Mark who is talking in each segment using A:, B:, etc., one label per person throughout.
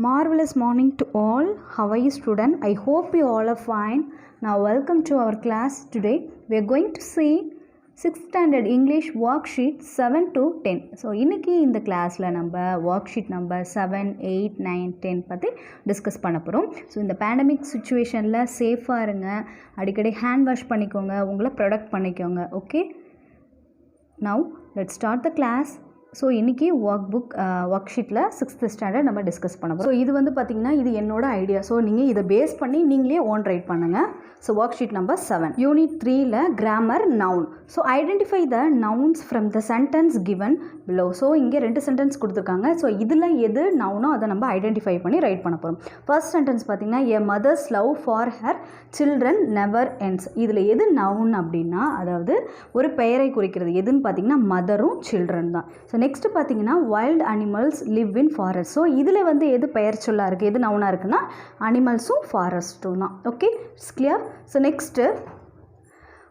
A: Marvelous morning to all. How are you, student? I hope you all are fine. Now welcome to our class. Today we are going to see 6th standard English worksheet 7 to 10. So இன்னைக்கு இந்த கிளாஸில் நம்ம worksheet number 7, 8, 9, 10 பற்றி discuss பண்ண போகிறோம். So இந்த pandemic சுச்சுவேஷனில் சேஃபாக இருங்க, அடிக்கடி ஹேண்ட் வாஷ் பண்ணிக்கோங்க, உங்களை ப்ரொடக்ட் பண்ணிக்கோங்க. Okay, now let's start the class. So இன்றைக்கி ஒர்க் ஷீட்டில் 6th ஸ்டாண்டர்ட் நம்ம டிஸ்கஸ் பண்ண போகிறோம். ஸோ இது வந்து பார்த்திங்கன்னா இது என்னோட ஐடியா. ஸோ நீங்கள் இதை பேஸ் பண்ணி நீங்களே ஓன் ரைட் பண்ணுங்கள். So worksheet number 7 unit 3ல grammar noun. So identify the nouns from the sentence given below. So இங்கே 2 சென்டென்ஸ் கொடுத்துருக்காங்க. ஸோ இதில் எது நவுனோ அதை நம்ம ஐடென்டிஃபை பண்ணி ரைட் பண்ண போகிறோம். ஃபர்ஸ்ட் சென்டென்ஸ் பார்த்திங்கன்னா a mother's love for her children never ends. இதில் எது நவுன் அப்படின்னா அதாவது ஒரு பெயரை குறிக்கிறது எதுன்னு பார்த்திங்கன்னா மதரும் சில்ட்ரன் தான். ஸோ நெக்ஸ்ட்டு பார்த்தீங்கன்னா wild animals live in forest. So இதில் வந்து எது பெயர் சொல்லாக இருக்குது, எது நவுனாக இருக்குன்னா அனிமல்ஸும் ஃபாரஸ்ட்டும் தான். Okay, it's clear. So next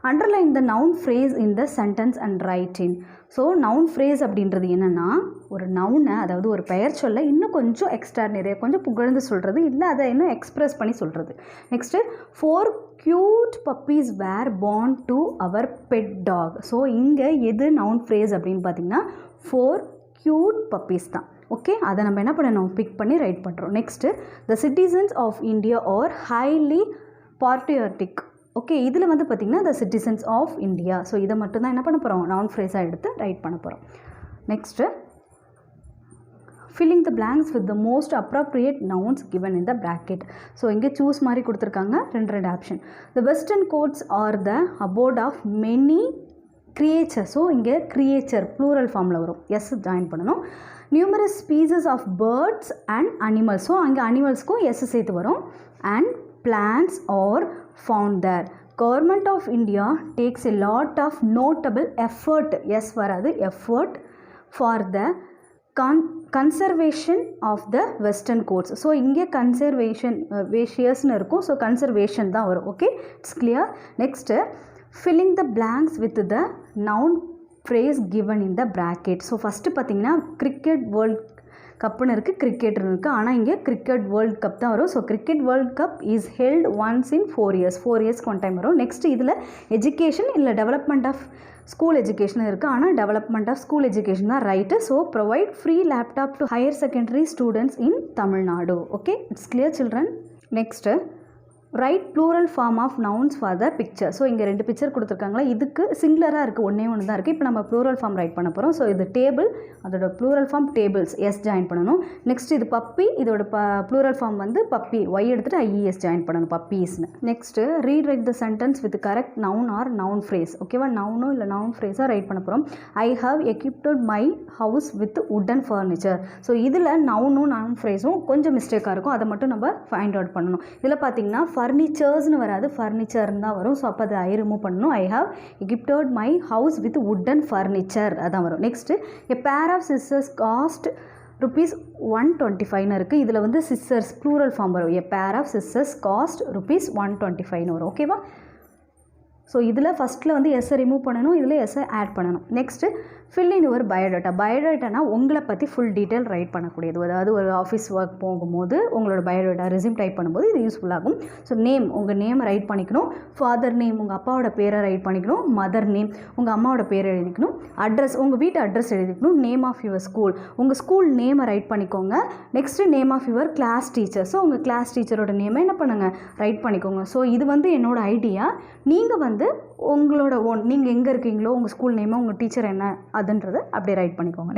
A: underline the noun phrase in the sentence and right in. So noun phrase அப்படின்றது என்னென்னா ஒரு நவுனை அதாவது ஒரு பெயர் சொல்ல இன்னும் கொஞ்சம் எக்ஸ்ட்ரா நிறைய கொஞ்சம் புகழ்ந்து சொல்கிறது, இல்லை அதை இன்னும் எக்ஸ்ப்ரெஸ் பண்ணி சொல்கிறது. Next 4 cute puppies were born to our pet dog. So இங்கே எது நவுன் ஃப்ரேஸ் அப்படின்னு பார்த்தீங்கன்னா 4 cute puppies தான். ஓகே, அதை நம்ம என்ன பண்ணணும், பிக் பண்ணி ரைட் பண்ணுறோம். Next the citizens of India are highly patriotic. Okay, இதில் வந்து பார்த்திங்கன்னா the citizens of India. So இதை மட்டும்தான் என்ன பண்ண போகிறோம், நவுன் ஃப்ரேஸாக எடுத்து ரைட் பண்ண போகிறோம். Next filling the blanks with the most appropriate nouns given in the bracket. So இங்கே சூஸ் மாதிரி கொடுத்துருக்காங்க, ரெண்டு option. The western coats are the abode of many creatures. So இங்கே creature ப்ளூரல் ஃபார்மில் வரும், எஸ் ஜாயின் பண்ணணும். numerous species of birds and animals. So அங்கே அனிமல்ஸ்க்கும் S சேர்த்து வரும். and plants are found there. Government of India takes a lot of notable effort. S வராது, effort for the conservation of the Western Ghats. So இங்கே conservation வேஷியஸ்னு இருக்கும். So conservation தான் வரும். Okay, it's clear. Next filling the blanks with the noun phrase given in the bracket. So first பார்த்தீங்கன்னா cricket world கப்புன்னு இருக்குது, கிரிக்கெட்னு இருக்குது. ஆனால் இங்கே கிரிக்கெட் வேர்ல்ட் கப் தான் வரும். So cricket world cup is held once in 4 years. 4 yearsக்கு one time வரும். நெக்ஸ்ட் இதில் எஜுகேஷன் இல்லை டெவலப்மெண்ட் ஆஃப் ஸ்கூல் எஜுகேஷன் இருக்குது, ஆனால் டெவலப்மெண்ட் ஆஃப் ஸ்கூல் எஜுகேஷன் தான் right. So provide free laptop to higher secondary students in Tamil Nadu. Okay, it's clear children. Next write plural form of nouns for the picture. So இங்கே 2 picture கொடுத்துருக்காங்களா, இதுக்கு சிங்குலராக இருக்குது, ஒன்றே ஒன்று தான் இருக்குது. இப்போ நம்ம ப்ளூரல் ஃபார்ம் ரைட் பண்ண போகிறோம். ஸோ இது டேபிள், அதோட plural form tables, S join பண்ணணும். நெக்ஸ்ட் இது பப்பி, இதோட ப்ளூரல் ஃபார்ம் வந்து பப்பி, ஒய் எடுத்துகிட்டு ஐஇஎஸ் ஜாயின் பண்ணணும், பப்பீஸ்னு. Next read write the sentence with correct noun or noun phrase. ஓகேவா, நவுனோ இல்லை நவுன் ஃப்ரேஸாக ரைட் பண்ண போகிறோம். I have equipped my house with wooden furniture. So இதில் நவுனும் நவுன் ஃப்ரேஸும் கொஞ்சம் மிஸ்டேக்காக இருக்கும், அதை மட்டும் நம்ம ஃபைண்ட் அவுட் பண்ணணும். இதில் பார்த்தீங்கன்னா ஃபர்னிச்சர்ஸ்னு வராது, ஃபர்னிச்சர்னு தான் வரும். ஸோ அப்போ அதை ஐ ரிமூவ் பண்ணணும். I have equipped my house with wooden furniture அதான் வரும். Next a pair of scissors cost ₹125 இருக்குது. இதில் வந்து சிஸ்ஸர்ஸ் ப்ளூரல் ஃபார்ம் வரும். எ பேர் ஆஃப் சிஸ்ஸர்ஸ் காஸ்ட் ₹125 வரும். ஓகேவா, ஸோ இதில் ஃபஸ்ட்டில் வந்து எஸ்ஸை ரிமூவ் பண்ணணும், இதில் எஸ்ஸை ஆட் பண்ணணும். Next fill in your biodata. பயோடேட்டானா உங்களை பற்றி ஃபுல் டீட்டெயில் ரைட் பண்ணக்கூடியது. அதாவது ஒரு ஆஃபீஸ் ஒர்க் போகும்போது உங்களோட பயோடேட்டா ரெஸ்யூம் டைப் பண்ணும்போது இது யூஸ்ஃபுல்லாகும். ஸோ நேம், உங்கள் நேமை ரைட் பண்ணிக்கணும். ஃபாதர் நேம், உங்கள் அப்பாவோட பேரை ரைட் பண்ணிக்கணும். மதர் நேம், உங்கள் அம்மாவோட பேரை எழுதிக்கணும். அட்ரஸ், உங்கள் வீட்டு அட்ரஸ் எழுதிக்கணும். நேம் ஆஃப் யுவர் ஸ்கூல், உங்கள் ஸ்கூல் நேமை ரைட் பண்ணிக்கோங்க. Next name of your class teacher. So உங்கள் கிளாஸ் டீச்சரோட நேமை என்ன பண்ணுங்கள், ரைட் பண்ணிக்கோங்க. ஸோ இது வந்து என்னோட ஐடியா. நீங்கள் வந்து உங்களோட ஓன், நீங்கள் எங்கே இருக்கீங்களோ உங்கள் ஸ்கூல் நேமை, உங்கள் டீச்சர் என்ன அதுன்றதை அப்படியே ரைட் பண்ணிக்கோங்க.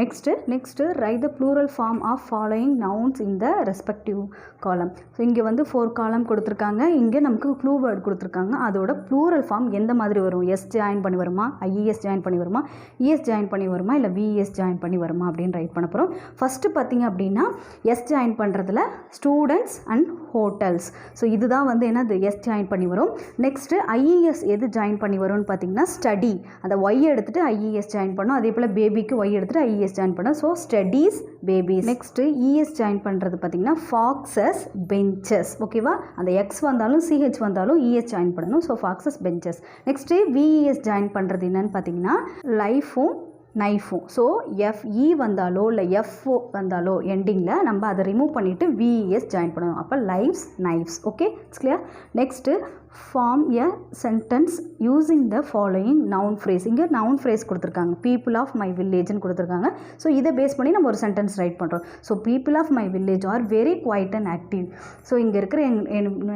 A: Next write the plural form of following nouns in the respective column. So இங்கே வந்து 4 காலம் கொடுத்துருக்காங்க. இங்கே நமக்கு க்ளூ வேர்ட் கொடுத்துருக்காங்க. அதோட ப்ளூரல் ஃபார்ம் எந்த மாதிரி வரும், எஸ் ஜாயின் பண்ணி வருமா, ஐஇஎஸ் ஜாயின் பண்ணி வருமா, இஎஸ் ஜாயின் பண்ணி வருமா, இல்லை விஎஸ் ஜாயின் பண்ணி வருமா அப்படின்னு ரைட் பண்ண போகிறோம். ஃபஸ்ட்டு பார்த்தீங்க அப்படின்னா எஸ் ஜாயின் பண்ணுறதுல ஸ்டூடெண்ட்ஸ் அண்ட் ஹோட்டல்ஸ். ஸோ இதுதான் வந்து என்னது எஸ் ஜாயின் பண்ணி வரும். நெக்ஸ்ட்டு ஐஇஎஸ் எது ஜாயின் பண்ணி வரும்னு பார்த்தீங்கன்னா ஸ்டடி, அந்த ஒய் எடுத்துகிட்டு ஐஇஎஸ் ஜாயின் பண்ணோம். அதே போல் பேபிக்கு ஒய் எடுத்துகிட்டு ஐஇஎஸ் ஜாயின் பண்ணோம். So studies babies. Next ES join பண்ணுறது பார்த்தீங்கன்னா ஃபாக்ஸஸ் பெஞ்சஸ். ஓகேவா, அந்த எக்ஸ் வந்தாலும் சிஹெச் வந்தாலும் இஎஸ் ஜாயின் பண்ணணும். So foxes benches. Next VES join பண்ணுறது என்னன்னு பார்த்தீங்கன்னா லைஃபும் நைஃபும். ஸோ எஃப்இ வந்தாலோ இல்லை எஃப்ஓ வந்தாலோ எண்டிங்கில் நம்ம அதை ரிமூவ் பண்ணிவிட்டு விஎஸ் ஜாயின் பண்ணணும். அப்போ lives knives. Okay, it's clear. Next form a sentence using the following noun phrase. இங்கே நவுன் ஃப்ரேஸ் கொடுத்துருக்காங்க, பீப்புள் ஆஃப் மை வில்லேஜ்னு கொடுத்துருக்காங்க. ஸோ இதை பேஸ் பண்ணி நம்ம ஒரு சென்டென்ஸ் ரைட் பண்ணுறோம். So people of my village are very quiet and active. So இங்கே இருக்கிற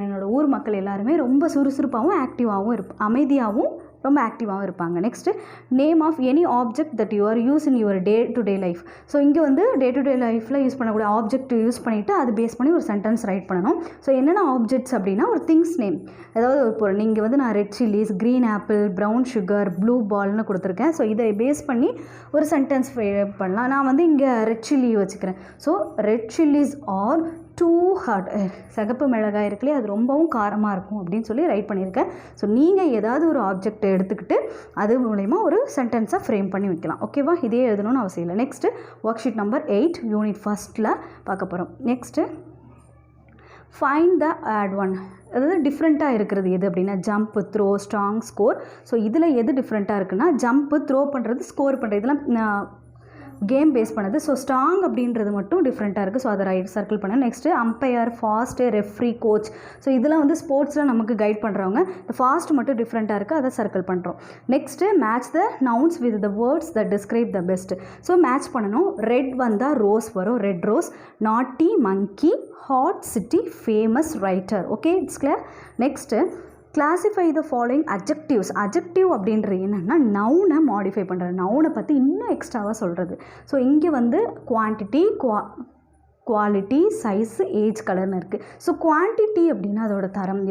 A: என்னோட ஊர் மக்கள் எல்லாருமே ரொம்ப சுறுசுறுப்பாகவும் ஆக்டிவாகவும் அமைதியாகவும் ரொம்ப ஆக்டிவாகவும் இருப்பாங்க. Next name of any object that you are use in your day to day life. So இங்கே வந்து டே டு டே லைஃப்பில் யூஸ் பண்ணக்கூடிய ஆப்ஜெக்ட் யூஸ் பண்ணிவிட்டு அது பேஸ் பண்ணி ஒரு சென்டென்ஸ் ரைட் பண்ணணும். ஸோ என்னென்ன ஆப்ஜெக்ட்ஸ் அப்படின்னா ஒரு திங்ஸ் நேம், ஏதாவது ஒரு பொருள். நீங்கள் வந்து நான் red chillies, green apple, brown sugar, blue பால்னு கொடுத்துருக்கேன். ஸோ இதை பேஸ் பண்ணி ஒரு சென்டென்ஸ் பண்ணலாம். நான் வந்து இங்கே ரெட் சில்லி வச்சுக்கிறேன். So red chillies are too hot. சிகப்பு மிளகாய் இருக்குல்லையே, அது ரொம்பவும் காரமாக இருக்கும் அப்படின்னு சொல்லி ரைட் பண்ணியிருக்கேன். ஸோ நீங்கள் ஏதாவது ஒரு ஆப்ஜெக்ட் எடுத்துக்கிட்டு அது மூலயமா ஒரு சென்டென்ஸை ஃப்ரேம் பண்ணி வைக்கலாம். ஓகேவா, இதே எழுதணும்னு அவசியம் இல்லை. Next worksheet number 8 unit ஃபஸ்ட்டில் பார்க்க போகிறோம். Next find the odd one. அதாவது டிஃப்ரெண்ட்டாக இருக்கிறது எது அப்படின்னா jump, throw, strong, score. So இதில் எது டிஃப்ரெண்ட்டாக இருக்குன்னா ஜம்ப்பு, த்ரோ பண்ணுறது, ஸ்கோர் பண்ணுறது, இதெல்லாம் கேம் பேஸ் பண்ணது. ஸோ ஸ்ட்ராங் அப்படின்றது மட்டும் டிஃப்ரெண்ட்டாக இருக்குது. ஸோ அதை ரைட் சர்க்கிள் பண்ணேன். Next umpire, fast, referee, coach. So இதெல்லாம் வந்து ஸ்போர்ட்ஸில் நமக்கு கைட் பண்ணுறவங்க. இந்த ஃபாஸ்ட் மட்டும் டிஃப்ரெண்ட்டாக இருக்குது, அதை சர்க்கிள் பண்ணுறோம். Next match the nouns with the words that describe the best. So match பண்ணணும். ரெட் வந்தால் ரோஸ் வரும், red rose. Naughty, monkey. Hot city, famous writer. Okay, it's clear. Next classify the following adjectives. Adjective அப்படின்றது என்னென்னா நவுனை modify பண்ணுறது, நவுனை பற்றி இன்னும் எக்ஸ்ட்ராவாக சொல்கிறது. ஸோ இங்கே வந்து குவான்டிட்டி, குவாலிட்டி, சைஸு, ஏஜ், கலர்னு இருக்குது. ஸோ குவான்டிட்டி அப்படின்னா அதோட தரம்,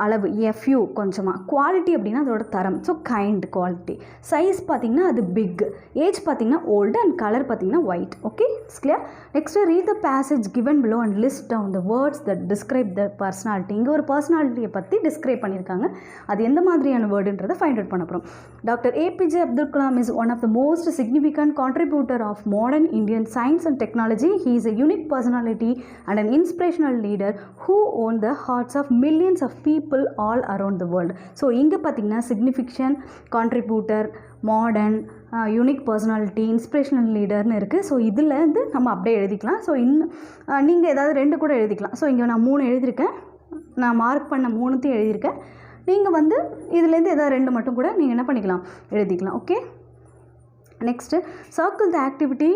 A: அளவு, எஃப்யூ கொஞ்சமாக. குவாலிட்டி அப்படின்னா அதோட தரம், ஸோ கைண்ட் குவாலிட்டி. சைஸ் பார்த்திங்கன்னா அது பிக். ஏஜ் பார்த்திங்கன்னா ஓல்டு அண்ட் கலர் பார்த்திங்கன்னா white. Okay, it's clear. Next read the passage given below and list down the words that describe the personality. இங்கே ஒரு பர்சனாலிட்டியை பற்றி டிஸ்கிரைப் பண்ணியிருக்காங்க, அது எந்த மாதிரியான வேர்டுன்றதை ஃபைண்ட் அவுட் பண்ண போகிறோம். Doctor APJ Abdul Kalam is one of the most significant contributor of modern Indian science and technology. He is a unique personality and an inspirational leader who owned the hearts of millions of people all around the world. So இங்கே பார்த்தீங்கன்னா significant contributor, modern, unique personality, inspirational லீடர்னு இருக்குது. So இதிலேருந்து நம்ம அப்படியே எழுதிக்கலாம். So நீங்கள் ஏதாவது 2 கூட எழுதிக்கலாம். ஸோ இங்கே நான் 3 எழுதியிருக்கேன், நான் மார்க் பண்ண 3த்தையும் எழுதியிருக்கேன். நீங்கள் வந்து இதுலேருந்து ஏதாவது 2 மட்டும் கூட நீங்கள் என்ன பண்ணிக்கலாம், எழுதிக்கலாம். Okay, next circle the activity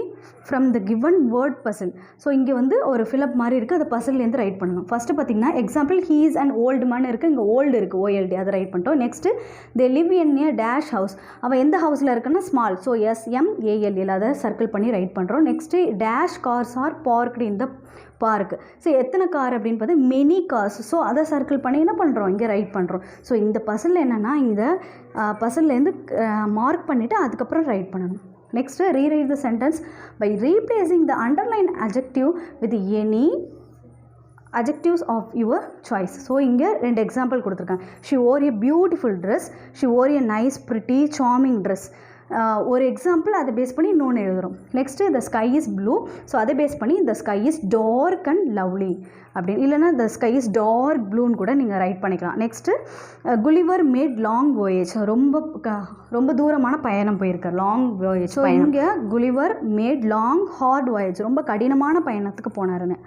A: from the given word puzzle. So இங்கே வந்து ஒரு ஃபிலப் மாதிரி இருக்குது, அதை பசில்லேருந்து ரைட் பண்ணணும். ஃபஸ்ட்டு பார்த்திங்கன்னா example he is and old man இருக்குது, இங்கே ஓல்டு இருக்குது, ஓஎல்டி, அதை ரைட் பண்ணிட்டோம். Next they live in a dash house. அவள் எந்த ஹவுஸில் இருக்குன்னா ஸ்மால், ஸோ SMALL, அதை சர்க்கிள் பண்ணி ரைட் பண்ணுறோம். Next dash cars are parked in the park. So எத்தனை கார் அப்படின்னு பார்த்தா மெனி கார்ஸ். ஸோ அதை சர்க்கிள் பண்ணி என்ன பண்ணுறோம், இங்கே ரைட் பண்ணுறோம். ஸோ இந்த பசில் என்னென்னா இந்த பசில்லேருந்து மார்க் பண்ணிவிட்டு அதுக்கப்புறம் ரைட் பண்ணணும். Next rewrite the sentence by replacing the underline adjective with any adjectives of your choice. So இங்கே 2 எக்ஸாம்பிள் கொடுத்துருக்காங்க. She wore a beautiful dress, she wore a nice pretty charming dress. ஒரு example அதை base பண்ணி இன்னொன்று எழுதுகிறோம். Next the sky is blue. So அதை base பண்ணி the sky is dark and lovely அப்படின்னு, இல்லைனா த ஸ்கை இஸ் டார்க் ப்ளூன்னு கூட நீங்கள் ரைட் பண்ணிக்கலாம். Next Gulliver made long voyage. ரொம்ப தூரமான பயணம் போயிருக்கார், லாங் voyage. ஸோ இங்கே Gulliver made long hard voyage, ரொம்ப கடினமான பயணத்துக்கு போனாருன்னு.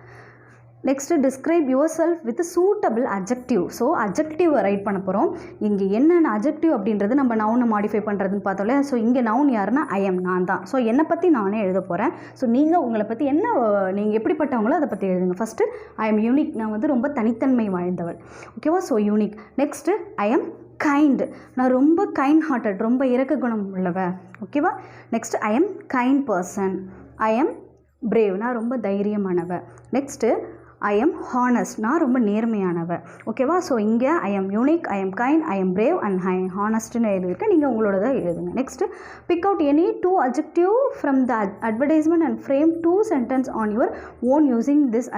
A: Next describe yourself with suitable adjective. So adjective write பண்ண போகிறோம். இங்கே என்னென்ன அட்ஜெக்டிவ் அப்படின்றது நம்ம நவுனை மாடிஃபை பண்ணுறதுன்னு பார்த்தோம்ல. ஸோ இங்கே நவுன் யாருன்னா ஐ எம், நான் தான். ஸோ என்னை பற்றி நானே எழுத போகிறேன். ஸோ நீங்கள் உங்களை பற்றி என்ன, நீங்கள் எப்படிப்பட்டவங்களோ அதை பற்றி எழுதுங்க. ஃபஸ்ட்டு ஐ எம் யூனிக், நான் வந்து ரொம்ப தனித்தன்மை வாய்ந்தவள். ஓகேவா, so unique. Next I am kind, நான் ரொம்ப கைண்ட் ஹார்ட்டட், ரொம்ப இரக்க குணம் உள்ளவ. ஓகேவா. Next I am kind person. I am brave, நான் ரொம்ப தைரியமானவ. நெக்ஸ்ட்டு ஐ எம் ஹானஸ்ட், நான் ரொம்ப நேர்மையானவ. ஓகேவா. ஸோ இங்கே I am unique, I am kind, I am brave and I am ஹானஸ்ட்னு எழுதியிருக்கேன். நீங்கள் உங்களோட தான் எழுதுங்க. Next pick out any 2 adjective from the advertisement and frame 2 sentences on your own using this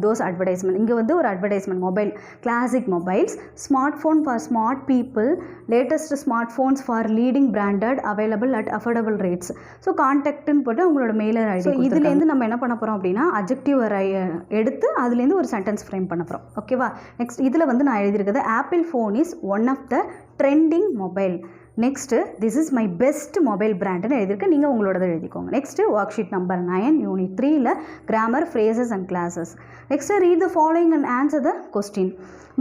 A: those advertisement. இங்கே வந்து ஒரு advertisement, mobile, classic mobiles, smart phone for smart people, latest smart phones for leading branded, available at affordable rates. So கான்டாக்ட்னு போட்டு உங்களோட mailer ID. So இதுலேருந்து நம்ம என்ன பண்ண போகிறோம் அப்படின்னா அட்ஜெக்டிவ் எடுத்து அதுலேருந்து ஒரு சென்டென்ஸ் ஃப்ரேம் பண்ண போகிறோம். ஓகேவா. நெக்ஸ்ட் இதில் வந்து நான் எழுதியிருக்கிறது Apple phone is one of the trending mobile. Next this is my best mobile பிராண்டுன்னு எழுதியிருக்கு, நீங்கள் உங்களோடதை எழுதிக்கோங்க. Next worksheet number 9 unit 3ல grammar, phrases and classes. Next, read the following and answer the question.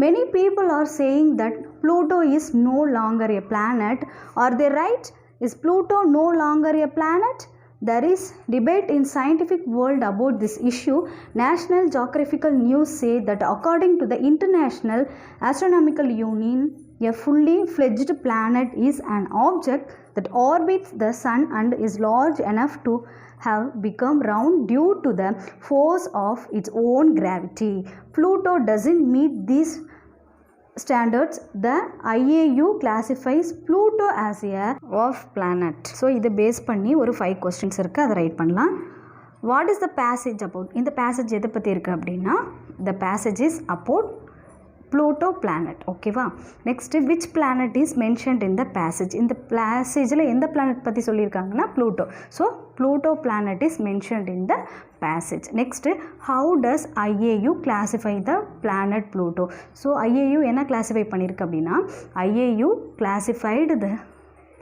A: Many people are saying that Pluto is no longer a planet. Are they right? Is Pluto no longer a planet? There is debate in scientific world about this issue. National Geographical News say that according to the International Astronomical Union, a fully fledged planet is an object that orbits the sun and is large enough to have become round due to the force of its own gravity. Pluto doesn't meet these standards. The IAU classifies Pluto as a dwarf planet. So இதை base பண்ணி ஒரு 5 questions இருக்குது, அதை right பண்ணலாம். What is the passage about? இந்த passage எதை பற்றி இருக்குது அப்படின்னா, the passage is about Pluto planet. ஓகேவா? Next which planet is mentioned in the passage? இந்த பேசேஜில் எந்த பிளானட் பற்றி சொல்லியிருக்காங்கன்னா Pluto. So Pluto planet is mentioned in the passage. Next, how does IAU classify the planet Pluto? So IAU என்ன classify பண்ணியிருக்கு அப்படின்னா, IAU classified the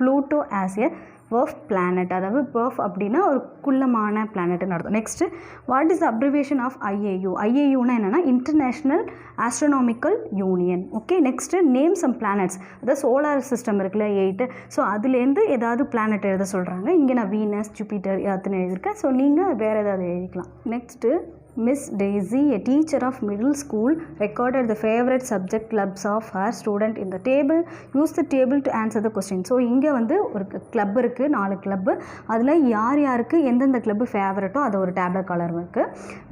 A: Pluto as a dwarf planet. அதாவது dwarf அப்படின்னா ஒரு குள்ளமான பிளானட்னு அர்த்தம். Next, what is the abbreviation of IAU? IAUனா என்னென்னா international astronomical union. Okay, next name some planets. அதாவது சோலார் சிஸ்டம் இருக்குல்ல 8, ஸோ அதுலேருந்து ஏதாவது பிளானட் எழுத சொல்கிறாங்க. இங்கே நான் வீனஸ், ஜூபிட்டர் அதுன்னு எழுதியிருக்கேன். ஸோ நீங்கள் வேறு ஏதாவது எழுதிக்கலாம். Next, Miss Daisy, a teacher of middle school, recorded the favorite subject clubs of her student in the table. Use the table to answer the question. So இங்கே வந்து ஒரு கிளப் இருக்குது, 4 கிளப்பு. அதில் யார் யாருக்கு எந்தெந்த கிளப்பு ஃபேவரட்டோ அதை ஒரு டேப்லெட் கலர் இருக்குது.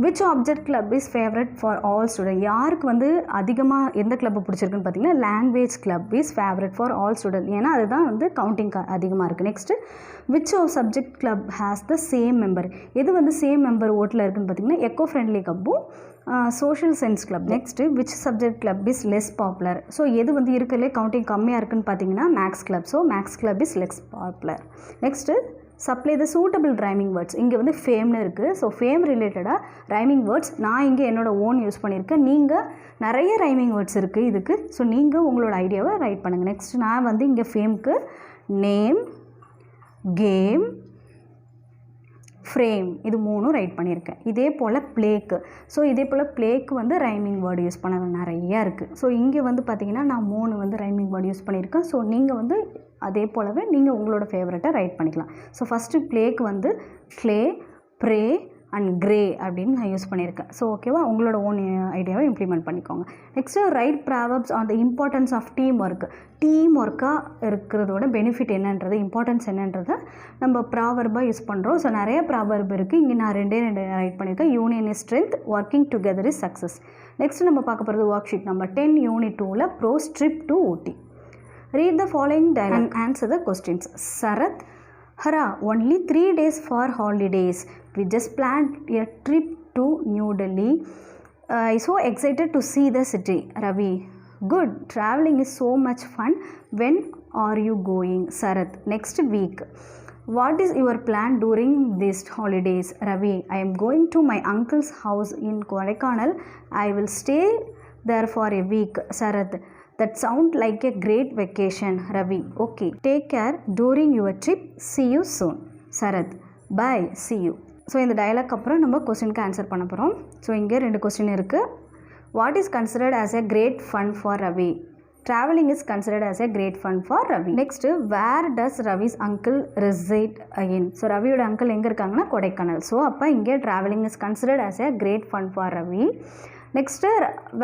A: Which object club is favourite for all student? யாருக்கு வந்து அதிகமாக எந்த கிளப்பு பிடிச்சிருக்குன்னு பார்த்தீங்கன்னா language club is favourite for all student. ஏன்னா அதுதான் வந்து கவுண்டிங் அதிகமாக இருக்குது. Next, which subject club has the same member? எது வந்து சேம் மெம்பர் ஓட்டில் இருக்குன்னு பார்த்தீங்கன்னா எக்கோ ஃப்ரெண்ட்லி கிளப்பும் social science club. Next, which subject club is less popular? So எது வந்து இருக்கிறதுலே கவுண்டிங் கம்மியாக இருக்குன்னு பார்த்தீங்கன்னா Max club. So Max club is less popular. Next, supply the suitable rhyming words. இங்கே வந்து ஃபேம்னு இருக்குது. ஸோ ஃபேம் ரிலேட்டடாக ரைமிங் வேர்ட்ஸ் நான் இங்கே என்னோடய ஓன் யூஸ் பண்ணியிருக்கேன். நீங்கள் நிறைய ரைமிங் வேர்ட்ஸ் இருக்குது இதுக்கு. ஸோ நீங்கள் உங்களோட ஐடியாவை ரைட் பண்ணுங்கள். நெக்ஸ்ட், நான் வந்து இங்கே ஃபேம்க்கு நேம், கேம், ஃப்ரேம் இது 3 ரைட் பண்ணியிருக்கேன். இதே போல் பிளேக்கு. ஸோ இதே போல் பிளேக்கு வந்து ரைமிங் வேர்டு யூஸ் பண்ண நிறையா இருக்குது. ஸோ இங்கே வந்து பார்த்திங்கன்னா நான் 3 வந்து ரைமிங் வேர்டு யூஸ் பண்ணியிருக்கேன். ஸோ நீங்கள் வந்து அதே போலவே நீங்கள் உங்களோட ஃபேவரட்டை ரைட் பண்ணிக்கலாம். ஸோ ஃபஸ்ட்டு பிளேக்கு வந்து க்ளே, ப்ரே அண்ட் கிரே அப்படின்னு நான் யூஸ் பண்ணியிருக்கேன். ஸோ ஓகேவா, உங்களோட ஓன் ஐடியாவை இம்ப்ளிமெண்ட் பண்ணிக்கோங்க. Next, write proverbs on the importance of team work. Team ஒர்க்காக இருக்கிறதோட பெனிஃபிட் என்னன்றது, இம்பார்ட்டன்ஸ் என்னன்றதை நம்ம ப்ராவர்பாக யூஸ் பண்ணுறோம். ஸோ நிறைய ப்ராவர்ப் இருக்குது. இங்கே நான் 2 ரைட் பண்ணியிருக்கேன். Union is strength, working together is success. Next நம்ம பார்க்க போகிறது ஒர்க் ஷீட் நம்பர் 10 யூனிட் 2ல prose trip to Ooty. Read the following dialogue and answer the questions. Sarath, Hara, only 3 days for holidays. We just planned a trip to New Delhi. I'm so excited to see the city. Ravi, good. Traveling is so much fun. When are you going? Sarath, next week. What is your plan during these holidays? Ravi, I am going to my uncle's house in Kodaikanal. I will stay there for a week. Sarath, that sounds like a great vacation. Ravi, okay. Take care during your trip. See you soon. Sarath, bye. See you. So இந்த dialogue அப்புறம் நம்ம கொஸ்டினுக்கு answer பண்ண போகிறோம். So இங்கே 2 question இருக்குது. What is considered as a great fun for Ravi? Travelling is considered as a great fun for Ravi. Next, where does Ravi's uncle reside again? So ரவியோட uncle எங்கே இருக்காங்கன்னா கொடைக்கானல். ஸோ அப்போ இங்கே travelling is considered as a great fun for Ravi. Next,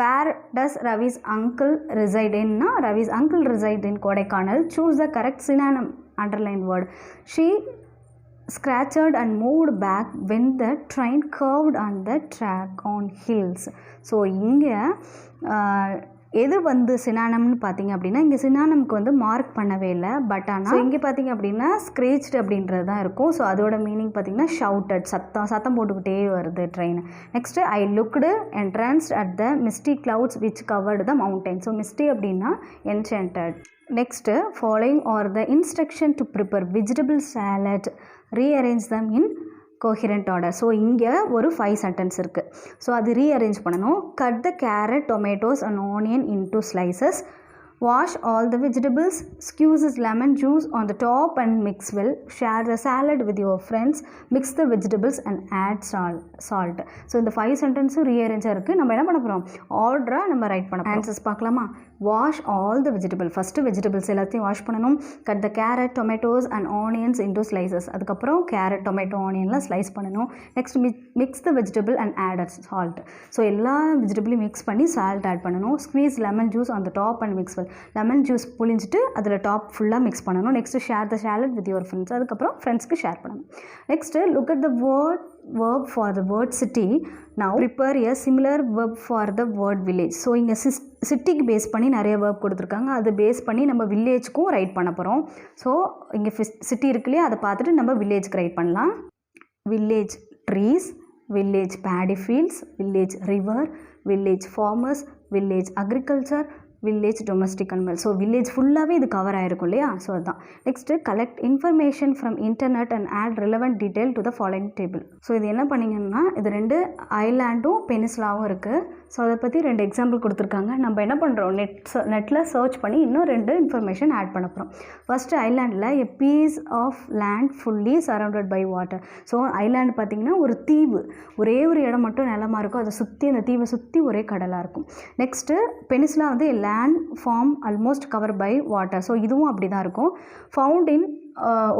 A: where does Ravi's uncle reside இன்னா Ravi's uncle reside in Kodaikanal. Choose the correct synonym underline word. She scratched and moved back when the train curved on the track on hills. So இங்கே எது வந்து சினானம்னு பார்த்தீங்க அப்படின்னா இங்கே சினானம்க்கு வந்து mark பண்ணவே இல்லை. பட் ஆனால் இங்கே பார்த்தீங்க அப்படின்னா ஸ்க்ரேச்டு அப்படின்றது தான் இருக்கும். ஸோ அதோட மீனிங் பார்த்தீங்கன்னா ஷவுட்டட், சத்தம் போட்டுக்கிட்டே வருது train. Next, I looked entranced at the misty clouds which covered the mountain. So misty அப்படின்னா enchanted. Next, following are the instruction to prepare vegetable salad, rearrange them in coherent order. So இங்கே ஒரு 5 sentence இருக்குது. So அது rearrange பண்ணணும். Cut the carrot, tomatoes and onion into slices. Wash all the vegetables, squeeze lemon juice on the top and mix well. Share the salad with your friends. Mix the vegetables and add salt. So இந்த 5 sentence ரீஅரேஞ்சாக இருக்குது. நம்ம என்ன பண்ண போகிறோம், ஆர்டராக நம்ம right பண்ண போகிறோம். Answers பார்க்கலாமா? Wash all the vegetable, first vegetables எல்லாத்தையும் வாஷ் பண்ணணும். Cut the carrot, tomatoes and onions into slices. அதுக்கப்புறம் கேரட், டொமேட்டோ, ஆனியன்லாம் ஸ்லைஸ் பண்ணணும். Next mix the vegetable and add salt. So எல்லா வெஜிடபிளையும் மிக்ஸ் பண்ணி சால்ட் ஆட் பண்ணணும். Squeeze lemon juice on the top and mix well. Lemon juice புளிஞ்சிட்டு அதில் top ஃபுல்லாக மிக்ஸ் பண்ணணும். Next share the salad with your friends. அதுக்கப்புறம் ஃப்ரெண்ட்ஸ்க்கு ஷேர் பண்ணணும். Next look at the verb for the word city. Now prepare a similar verb for the word village. So இங்கே சிட்டிக்கு base பண்ணி நிறைய வேர்ப் கொடுத்துருக்காங்க. அது பேஸ் பண்ணி நம்ம வில்லேஜ்க்கும் ரைட் பண்ண போகிறோம். ஸோ இங்கே சிட்டி இருக்கு இல்லையா, அதை பார்த்துட்டு நம்ம வில்லேஜ்க்கு ரைட் பண்ணலாம். Village trees, village paddy fields, village river, village farmers, village agriculture, village domestic animal. So village ஃபுல்லாகவே இது கவர் ஆகிருக்கும் இல்லையா, ஸோ அதுதான். Next collect information from internet and add relevant detail to the following table. So இது என்ன பண்ணிங்கன்னா, இது 2 ஐலாண்டும் பெனிசுலாவும் இருக்குது. ஸோ அதை பற்றி 2 எக்ஸாம்பிள் கொடுத்துருக்காங்க. நம்ம என்ன பண்ணுறோம், நெட்டில் சர்ச் பண்ணி இன்னும் 2 இன்ஃபர்மேஷன் ஆட் பண்ண போகிறோம். ஃபஸ்ட்டு ஐலாண்டில் a piece of land fully surrounded by water. So island பார்த்திங்கன்னா ஒரு தீவு, ஒரே ஒரு இடம் மட்டும் நிலமாக இருக்கும், அதை சுற்றி அந்த தீவை சுற்றி ஒரே கடலாக இருக்கும். நெக்ஸ்ட்டு பெனிசுலா வந்து land form almost covered by water. So இதுவும் அப்படி தான் இருக்கும். Found in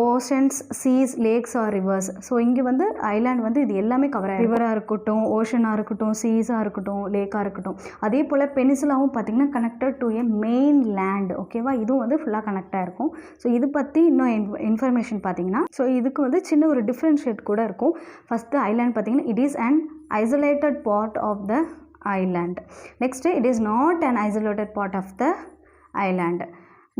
A: oceans, seas, lakes or rivers. So இங்கே வந்து ஐலாண்ட் வந்து இது எல்லாமே கவர் ஆகும். ரிவராக இருக்கட்டும், ஓஷனாக இருக்கட்டும், சீஸாக இருக்கட்டும், லேக்காக இருக்கட்டும். அதே போல் பெனிசுலாவும் பார்த்திங்கன்னா connected to a main land. ஓகேவா, இதுவும் வந்து ஃபுல்லாக கனெக்டாக இருக்கும். ஸோ இது பற்றி இன்னும் இன்ஃபர்மேஷன் பார்த்திங்கன்னா, ஸோ இதுக்கு வந்து சின்ன ஒரு டிஃப்ரென்ஷியேட் கூட இருக்கும். ஃபஸ்ட்டு ஐலாண்ட் பார்த்திங்கன்னா it is an isolated part of the island. Next, it is not an isolated part of the island.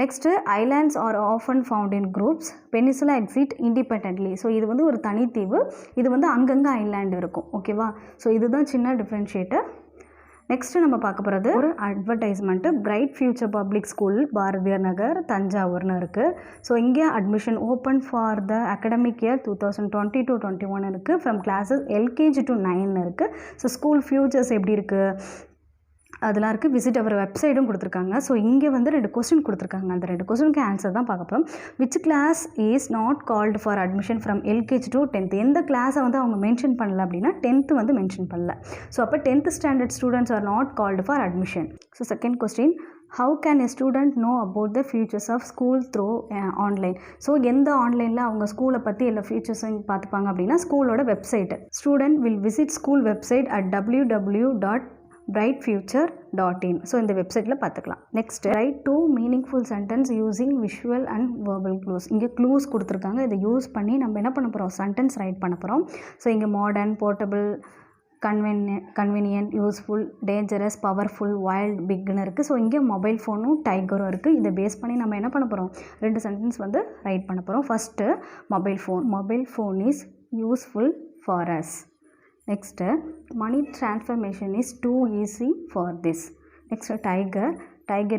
A: Next, islands are often found in groups. Peninsula exist independently. So இது வந்து ஒரு தனித்தீவு, இது வந்து அங்கங்கே island இருக்கும். ஓகேவா, so இதுதான் சின்ன டிஃப்ரென்ஷியேட்டர். நெக்ஸ்ட்டு நம்ம பார்க்க போகிறது ஒரு advertisement. Bright future public school, Bharathiyar Nagar, தஞ்சாவூர்னு இருக்குது. ஸோ இங்கே admission open for the academic year 2020-21 இருக்குது. ஃப்ரம் கிளாஸஸ் எல்கேஜி டு 9 இருக்குது. ஸோ ஸ்கூல் ஃபியூச்சர்ஸ் எப்படி இருக்குது அதெல்லாம் இருக்குது. விசிட் அவர் வெப்சைட்டும் கொடுத்துருக்காங்க. ஸோ இங்கே வந்து 2 கொஸ்டின் கொடுத்துருக்காங்க. அந்த 2 கொஸ்டினுக்கு ஆன்சர் தான் பார்க்க போகிறோம். Which class is not called for admission from LKG to 10th. எந்த கிளாஸை வந்து அவங்க மென்ஷன் பண்ணல அப்படின்னா 10th வந்து மென்ஷன் பண்ணல. ஸோ அப்போ 10th standard students are not called for admission. So second question, how can a student know about the futures of school through online. So எந்த ஆன்லைனில் அவங்க ஸ்கூலை பற்றி எல்லா ஃபியூச்சர்ஸையும் பார்த்துப்பாங்க அப்படின்னா ஸ்கூலோட website. Student will visit school website at www.brightfuture.in. So இந்த வெப்சைட்டில் பார்த்துக்கலாம். Next, right 2 meaningful sentence using visual and verbal clues. இங்கே க்ளூஸ் கொடுத்துருக்காங்க. இதை யூஸ் பண்ணி நம்ம என்ன பண்ண போகிறோம், சென்டென்ஸ் ரைட் பண்ண போகிறோம். ஸோ இங்கே modern, portable, convenient, useful, dangerous, powerful, wild, பிக்னு இருக்குது. ஸோ இங்கே மொபைல் ஃபோனும் டைகரும் இருக்குது. இதை பேஸ் பண்ணி நம்ம என்ன பண்ண போகிறோம், 2 சென்டென்ஸ் வந்து ரைட் பண்ண போகிறோம். First mobile phone is useful for us. Next, money transformation is too easy for this. Next, tiger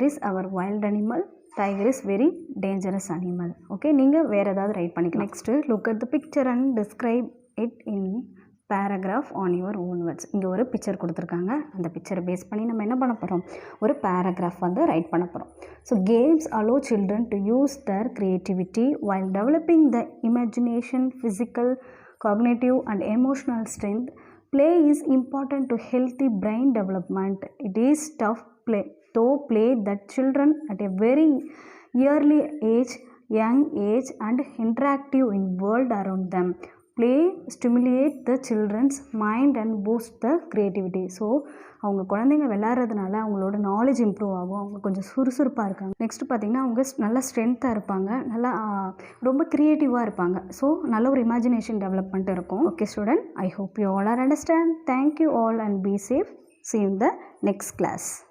A: is our wild animal. Tiger is very dangerous animal. Okay, நீங்கள் வேறு ஏதாவது ரைட் பண்ணிக்கலாம். Next, look at the picture and describe it in paragraph on your own words. இங்கே ஒரு picture கொடுத்துருக்காங்க. அந்த பிக்சரை base பண்ணி நம்ம என்ன பண்ண போகிறோம், ஒரு பேராகிராஃப் வந்து ரைட் பண்ண போகிறோம். So games allow children to use their creativity while developing the imagination, physical, cognitive and emotional strength. Play is important to healthy brain development. It is tough play that children at a very young age and interactive in world around them. Play stimulate the children's mind and boost the creativity. So அவங்க குழந்தைங்க விளையாடுறதுனால அவங்களோட knowledge improve ஆகும், அவங்க கொஞ்சம் சுறுசுறுப்பாக இருக்காங்க. Next பார்த்திங்கன்னா அவங்க நல்லா ஸ்ட்ரென்த்தாக இருப்பாங்க, நல்லா ரொம்ப க்ரியேட்டிவாக இருப்பாங்க. ஸோ நல்ல ஒரு இமேஜினேஷன் டெவலப்மெண்ட் இருக்கும். Okay student, I hope you all are understand. Thank you all and be safe. See you in the next class.